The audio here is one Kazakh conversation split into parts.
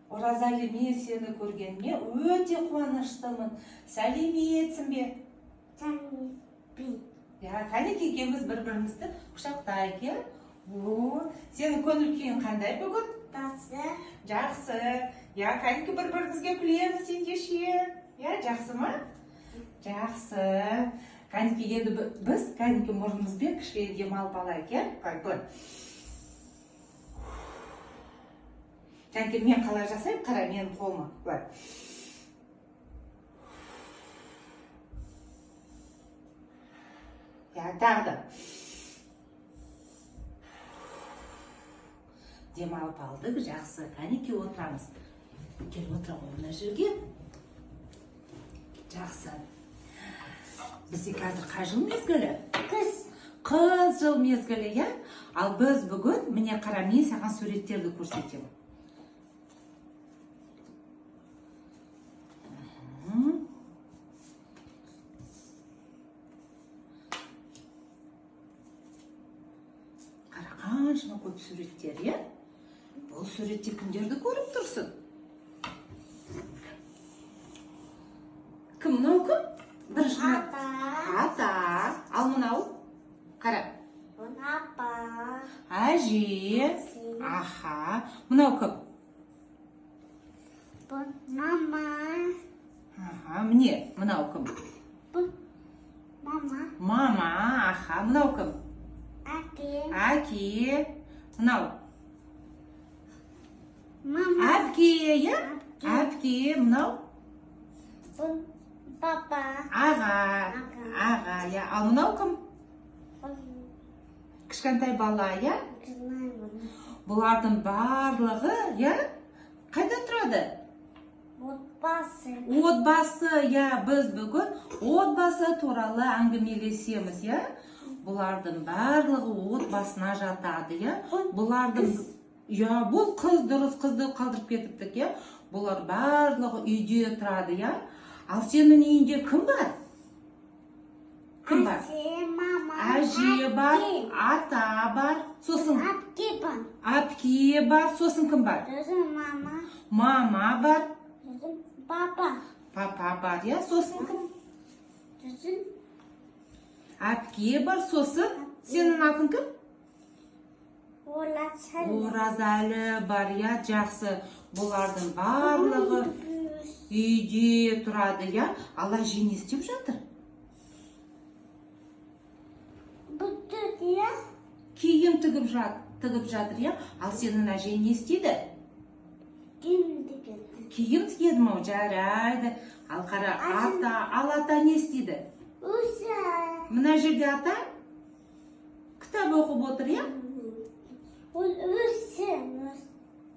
Оразали, мен сені көргеніме өте қуаныштымын. Сәлеметсің бе? Сәлеметпін. Я, кәнекей екеуміз бір-бірімізді құшақтайық, я? Сенің көңіл күйің қандай бүгін? Жақсы. Я, кәнекей бір-бірімізге күлеміз ендеше. Я, жақсы ма? Жақсы. Кәнекей енді біз кәнекей мұрнымызбен кішкене демалып алайық, я? Қой. Кәнекей мен қалай жасаймын? Қара менің қолыма. Былай. Я, тағы да. Демалып алдық, жақсы. Кәнекей отырамыз. Кел отыра ғой мына жерге. Жақсы. Бізде қазір қай жыл мезгілі? Қыз жыл мезгілі, я? Ал біз бүгін, міне қара, мен саған суреттерді көрсетемін. Қаншама көп суреттер, я? Бұл суретте кімдерді көріп тұрсың? Кім мынау кім? Ата. Ал мынау? Қара. Апа. Әже. Аха. Мынау кім? Мама. Аха, міне, мынау кім? Мама. Мама. Аха, мынау кім? Әке. Мынау? Мама. Әпке, я? Әпке, мынау? Папа. Аға, я. Ал мынау кім? Кішкентай бала, я? Бұлардың барлығы, я? Қайда тұрады? Отбасы, я, біз бүгін отбасы туралы әңгімелесеміз, я? Бұлардың барлығы отбасына жатады, я? Бұлардың, я, бұл қыз дұрыс, қызды қалдырып кетіптік, я? Бұлар барлығы үйде тұрады, я? Ал сенің үйінде кім бар? Кім бар? Әже бар, ата бар, сосын әпке бар, сосын кім бар? Мама бар. Папа бар, я? Сосын кім? Әпке бар, сосын сенің атың кім? Оразалы бар, я? Жақсы. Бұлардың барлығы үйде тұрады, я? Ал әже не істеп жатыр? Киім тігіп жатыр, я? Ал сенің әже не істейді? Киім тігеді ме? Жарайды. Ал қара, ата не істейді? Мына жерде ата кітап оқып отыр, я?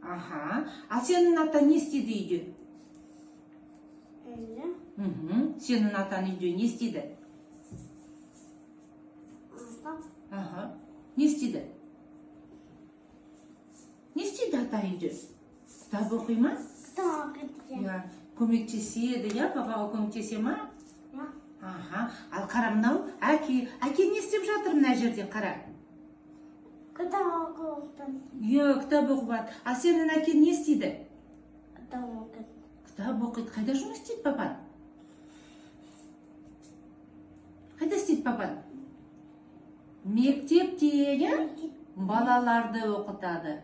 Аха. Ал сенің ата не істейді үйде? Сенің атан үйде не істейді? Аха. Не істейді? Не істейді ата үйде? Кітап оқи ма? Көмектеседі, я? Папаға көмектесе ма? Аха. Ал қара мынау, әке не істеп жатыр мына жерден, қара? Кітап оқып. Кітап оқып жатыр. Ал сенің әкең не істейді? Кітап оқиды. Қайда жұмыс істейді папан? Қайда істейді папан? Мектепте, я? Балаларды оқытады.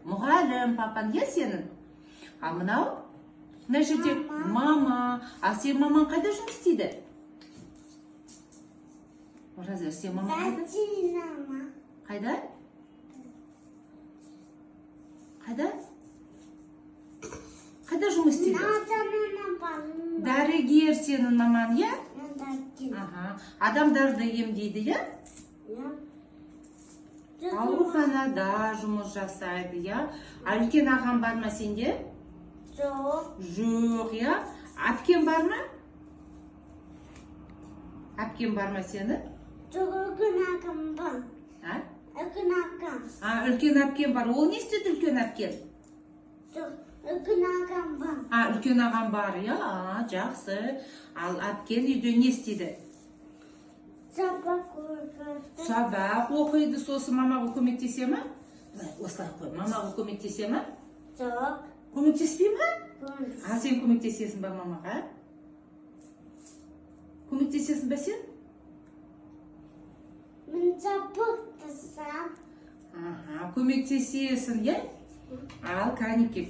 Мұғалім папан, я сенің? А мынау? Мына жерде мама. А сен маман қайда жұмыс істейді? Ораза, сен мама қайда? Қайда? Қайда жұмыс істейді? Дәрігер сенің маман, я? Адамдарды емдейді, я? Ауруханада жұмыс жасайды, я? Үлкен ағам бар ма сенде? Жоқ, я? Әпкен бар ма? Әпкен бар ма сені? Жоқ, үлкен ағам бар. Үлкен ағам. Үлкен әпкен бар. Ол не істеді үлкен әпкен? Жоқ, үлкен ағам бар. Үлкен ағам бар, я? Жақсы. Ал әпкен үйде не істейді? Сабақ оқиды, сосын мамаға көмектесе ма? Осылай қой, мамаға көмектесе ма? Жоқ. Көмектеспей ма? Көмектес. А сен көмектесесің ба мамаға? Көмектесесің ба сен? Мен жабықтысам. Көмектесесің, иә? Ал, кәнеке,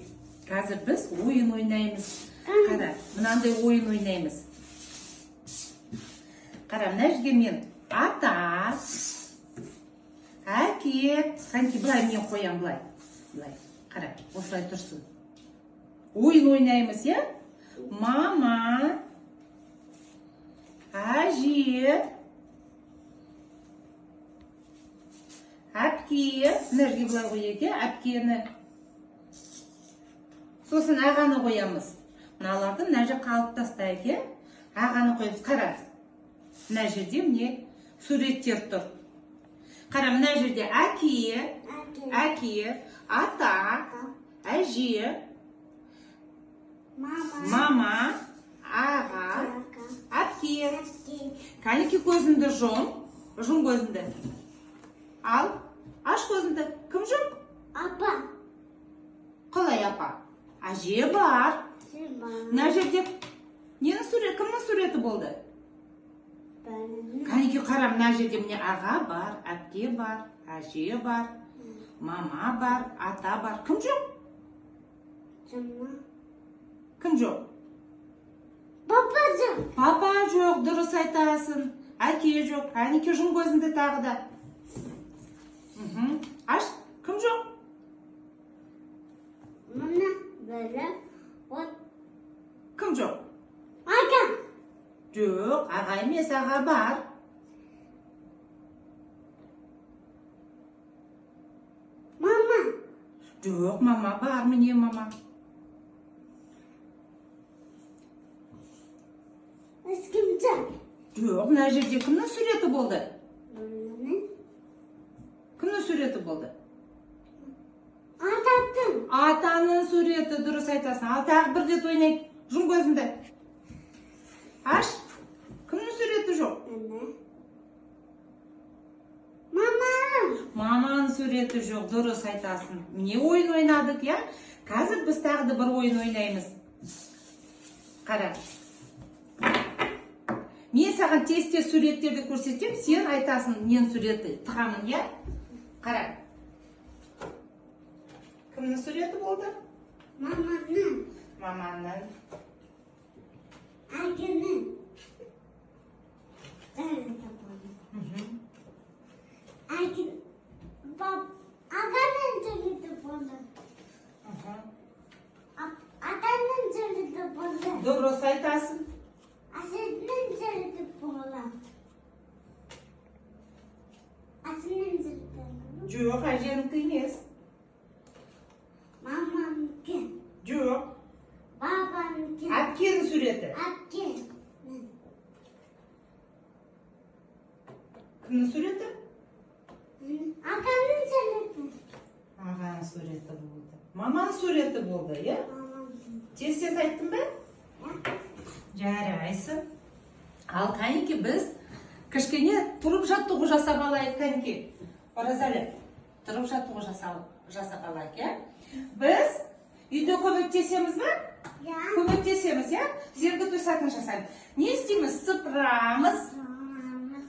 қазір біз ойын ойнаймыз. Қара, мынандай ойын ойнаймыз. Қара, мына жерге мен ата, әке, кәнеке, былай мен қоям, былай. Қара, осылай тұрсын. Ойын ойнаймыз, иә? Мама, әже, әпке, мына жерге былай қояйық, иә? Әпкені. Сосын ағаны қоямыз. Мыналарды мына жерге қалып тастайық, иә? Ағаны қоямыз. Қара, мына жерде міне суреттер тұр. Қара, мына жерде әке, ата, әже, мама, аға, әпке. Кәнеке, көзіңді жұм. Жұм көзіңді. Ал, аш көзіңді. Кім жоқ? Апа. Қалай апа? Әже бар. Мына жерде кімнің суреті болды? Кәнеке, қара, мына жерде міне аға бар, әпке бар, әже бар, мама бар, ата бар. Кім жоқ? Кім жоқ? Папа жоқ. Папа жоқ, дұрыс айтасың. Әке жоқ. Кәнеке, жұм көзіңді тағы да. Аш, кім жоқ? Мына бірі. Кім жоқ? Аға. Жоқ, аға емес, аға бар. Мама. Жоқ, мама бар, міне мама. Ешкім жоқ. Жоқ, мына жерде кімнің суреті болды? Кімнің суреті болды? Ататын. Атаның суреті, дұрыс айтасың. Ал, тағы бір рет ойнайық. Жұм көзіңді. Аш, кімнің суреті жоқ? Маманың. Маманың суреті жоқ, дұрыс айтасың. Не ойын ойнадық, я? Қазір біз тағы да бір ойын ойнаймыз. Қара. Мен саған тез-тез суреттерді көрсетем, сен айтасың мен суретті тығамын, я? Қара. Кімнің суреті болды? Маманың. Маманың. Әкенің. Ағаның суреті болды. Атаның суреті болды. Дұрыс айтасың. Асының суреті болды. Асының суреті. Жоқ, әженікі емес. Маманыкі. Жоқ. Бабаныкі. Әпкенің суреті. Әпке. Кімнің суреті? Ағаның суреті. Ағаның суреті болды. Маманың суреті болды, е? Тез-тез айттың ба? Жарайсың. Ал, кәнеке, біз кішкене тұрып жаттығу жасап алайық, кәнеке. Оразалы, тұрып жаттығу жасап алайық, е? Біз үйде көмектесеміз ба? Көмектесеміз, е? Зергі тұсатын жасаймыз. Не істейміз? Сыпырамыз.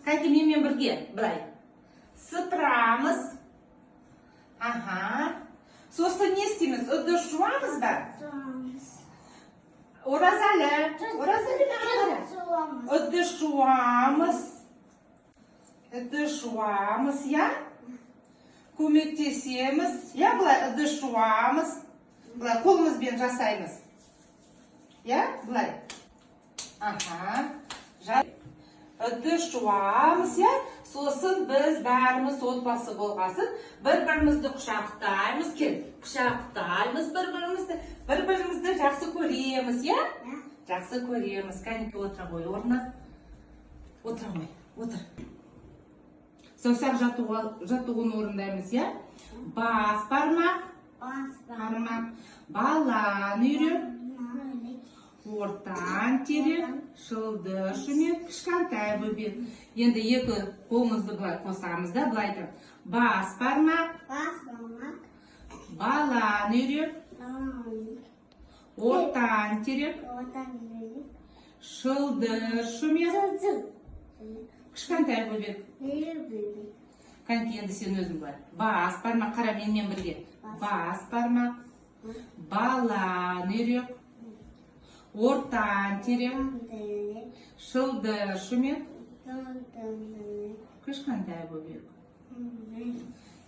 Кәнеке, менімен бірге, былай. Сыпырамыз. Аха. Сосын не істейміз? Үдді жуамыз ба? Оразалы. Оразалы маған. Үдді жуамыз. Үдді жуамыз, я? Көмектесеміз. Я, былай, үдді жуамыз. Былай, қолымызбен жасаймыз. Я, былай. Аха. Үдді жуамыз, я? Сосын біз бәріміз отбасы болғасын, бір-бірімізді құшақтаймыз, кел, құшақтаймыз бір-бірімізді жақсы көреміз, я? Жақсы көреміз. Кәнеке, отыра ғой, орнына. Отыра ғой, отыр. Саусақ жаттығуын орындаймыз, я? Бас бармақ, балан үйрек, ортан терек, шылды шүмек, кішкентай бөбек. Енді екі қолымызды былай қосамыз да, былай айтып. Бас бармақ, балан үйрек, Ортан терек, шылдыр, шумек. Кішкентай бөбек. Қанки енді сен өзің бар. Бас бармақ, қара менімен бірге. Бас бармақ. Балан үйрек. Ортан терек. Шылдыр, шумек. Кішкентай бөбек.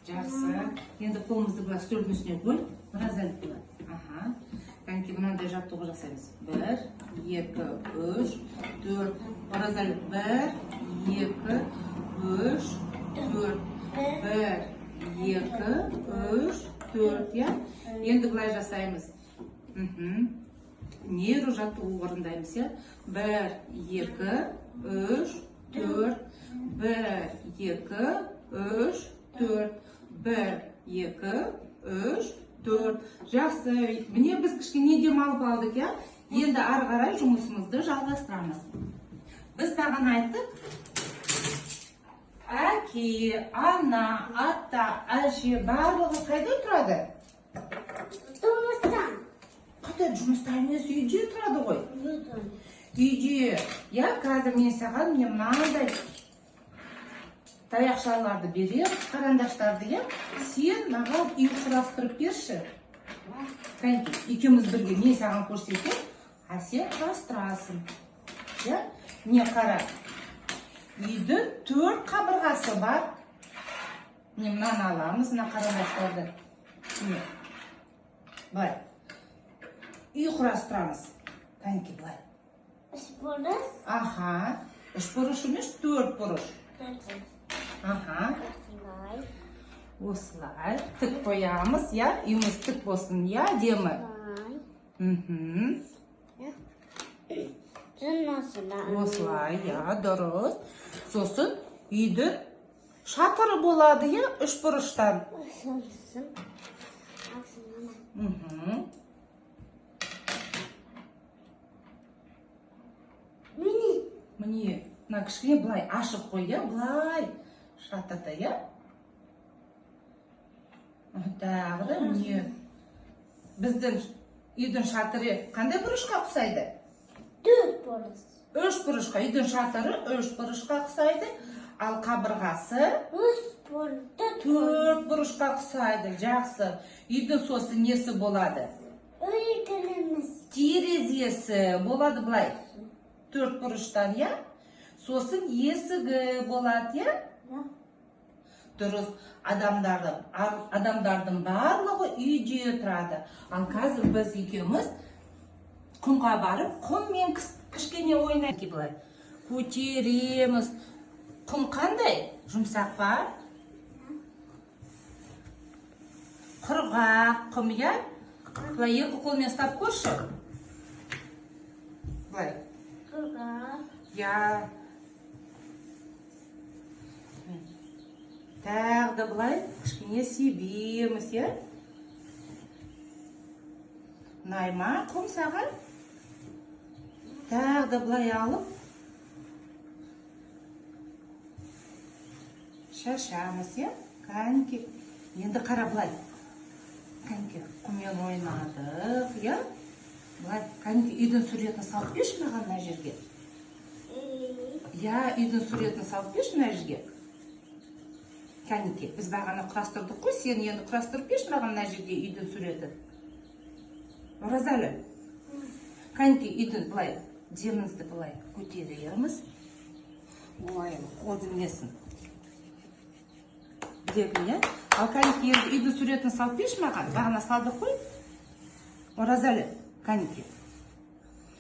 Жақсы. Енді қолымызды бұла стөлдің үстіне қой. Біраз әліп болады. Аха. Қанки мынандай жаттығу жасаймыз. 1, 2, 3, 4. Біраз әліп. 1, 2, 3, 4. 1, 2, 3, 4. Я? Енді бұлай жасаймыз. Нейро жаттығу орындаймыз. 1, 2, 3, 4. 1, 2, 3, 4. 1, 2, 3, 4. Жақсы. Міне біз кішкене демалып алдық, я? Енді ары қарай жұмысымызды жалғастырамыз. Біз тағын айттық. Әке, ана, ата, әже барлығы қайда тұрады? Жұмыстан. Қайда жұмыста емес, үйде тұрады ғой. Үйде. Я, қазір мен саған мынандай таяқшаларды берем, қарандаштарды, я? Сен маған үй құрастырып берші. Қанки, екеуміз бірге мен саған көрсетем, а сен құрастырасың. Я? Не қара? Үйдің 4 қабырғасы бар. Не мынаны аламыз, мына қарандаштарды. Не? Былай. Үй құрастырамыз. Қанки, былай. 3 бұрыш. Аха. 3 бұрыш емес, 4 бұрыш. Аха. Осылай. Тік қоямыз, я? Үйіміз тік болсын, я? Демі? Осылай, я, дұрыс. Сосын үйдің шатыры болады, я? 3 бұрыштан. Міне, мына кішкене былай ашып қой, я? Былай шатырды, я? Тағы да, міне. Біздің үйдің шатыры қандай бұрышқа ұқсайды? 4 бұрыш. 3 бұрышқа, үйдің шатыры 3 бұрышқа ұқсайды, ал қабырғасы 4 бұрышқа ұқсайды. Жақсы. Үйдің сосы несі болады? Терезесі болады былай. 4 бұрыштан, я? Сосын есігі болады, я? Дұрыс. Адамдардың барлығы үйде тұрады. Ал қазір біз екеуміз құмға барып, құммен кішкене ойнайды былай. Көтереміз. Құм қандай? Жұмсақ па? Құрғақ құм, я? Былай екі қолмен ұстап көрші. Былай. Құрғақ. Я. Тағды былай, кішкене себеміз, я? Найма, құм саған? Тағды былай алып, шашамыз, я? Қанки. Енді қара былай. Қанки, құммен ойнадық, я? Былай, қанки, үйдің суретін салып беш маған мына жерге? Я, үйдің суретін салып беш мына жерге? Қанки, біз бағана құрастырдық қой, сен енді құрастырып беш маған мына жерге үйдің суреті? Оразалы. Қанки, үйдің былай, демімізді былай көтереміз. Ой, қолдың несін. Білегін, я? Ал қанки, енді үйдің суретін салып беш маған? Бағана салдық қой? Оразалы, қанки.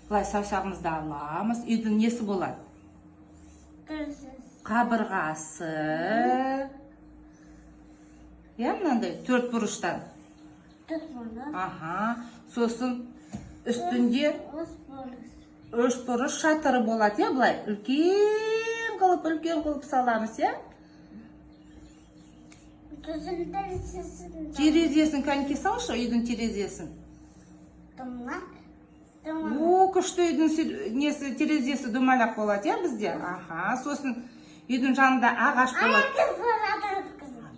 Былай саусағымызды аламыз. Үйдің несі болады? Қабырғасы. Я, мынандай 4 бұрыштан. 4 бұрыш. Аха. Сосын үстінде 3 бұрыш шатыры болады, я, былай. Үлкен қылып саламыз, я? Терезесін қанки салшы, үйдің терезесін. О, күшті үйдің терезесі думалақ болады, я, бізде? Аха. Сосын үйдің жанында ағаш болады.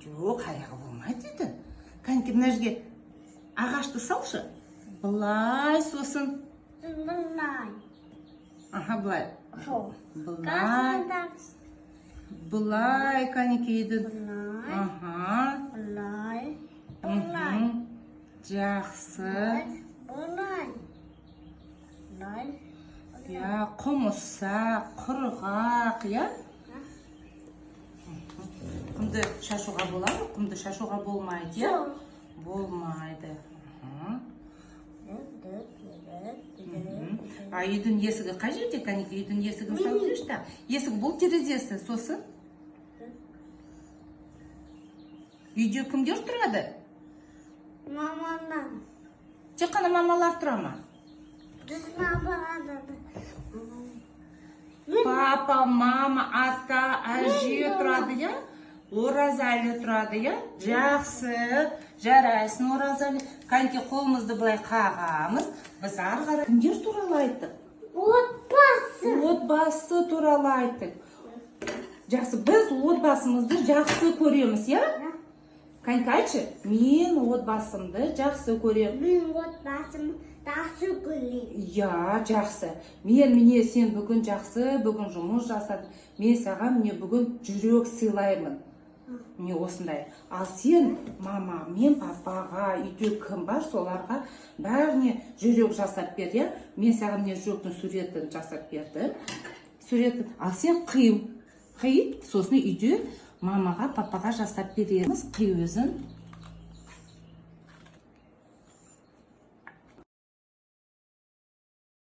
Жоқ, аяғы болмайды еді. Қанки, мына жерге ағашты салшы. Былай сосын. Былай. Аха, былай. Сол. Былай. Былай, Канекейді. Былай. Аха. Былай. Мхм. Жақсы. Былай. Былай. Я, құмыса, құрғақ, я? Құмды шашуға болады, құмды шашуға болмайды, я? Болмайды. А үйдің есігі қай жерде, Канеке? Үйдің есігін салып жүрші. Есік бұл терезесі, сосын? Үйде кімдер тұрады? Мамадан. Тек қана мамалар тұра ма? Папа, мама, ата, әже тұрады, я? Оразалы тұрады, я? Жақсы, жарайсың Оразалы. Канеке, қолымызды былай қағамыз. Біз ары қарай кімдер туралы айттық? Отбасы. Отбасы туралы айттық. Жақсы, біз отбасымызды жақсы көреміз, я? Канеке, айтшы, мен отбасымды жақсы көремін. Мен отбасым жақсы көрем. Я, жақсы. Міне сен бүгін жақсы, бүгін жұмыс жасадың. Мен саған міне бүгін жүрек сыйлаймын. Міне осындай. Ал сен мама мен папаға, үйде кім бар, соларға бәріне жүрек жасап бер, я? Мен саған міне жүректің суретін жасап бердім. Суретін. Ал сен қиып, сосын үйде мамаға, папаға жасап береміз. Қи өзін.